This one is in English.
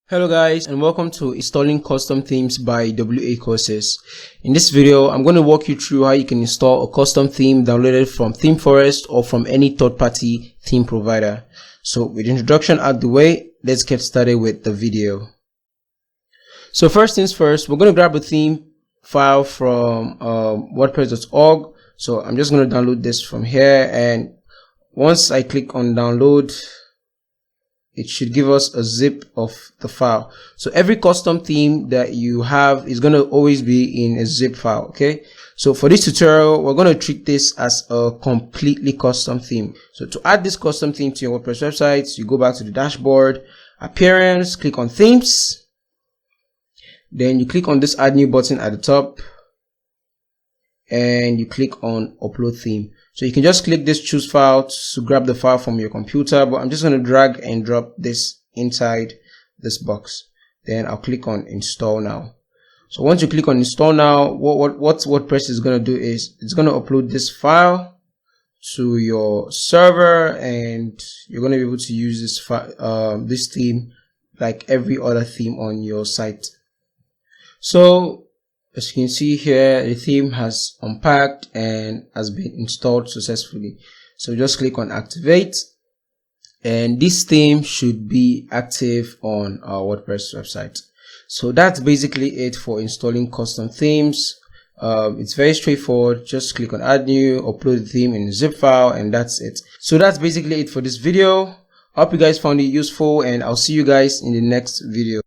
Hello guys, and welcome to installing custom themes by WA Courses. In this video, I'm going to walk you through how you can install a custom theme downloaded from ThemeForest or from any third-party theme provider. So with the introduction out the way, let's get started with the video. So first things first, we're going to grab a theme file from WordPress.org. So I'm just going to download this from here, and once I click on download, it should give us a zip of the file. So every custom theme that you have is going to always be in a zip file. Okay, so for this tutorial, we're going to treat this as a completely custom theme. So to add this custom theme to your WordPress website, you go back to the dashboard, appearance, click on themes, then you click on this add new button at the top, and you click on upload theme. So you can just click this choose file to grab the file from your computer, but I'm just going to drag and drop this inside this box. Then I'll click on install now. So once you click on install now, what WordPress is going to do is it's going to upload this file to your server, and you're going to be able to use this theme like every other theme on your site. So as you can see here, the theme has unpacked and has been installed successfully. So just click on activate, and this theme should be active on our WordPress website. So that's basically it for installing custom themes. It's very straightforward. Just click on add new, upload the theme in a zip file, and that's it. So that's basically it for this video. Hope you guys found it useful, and I'll see you guys in the next video.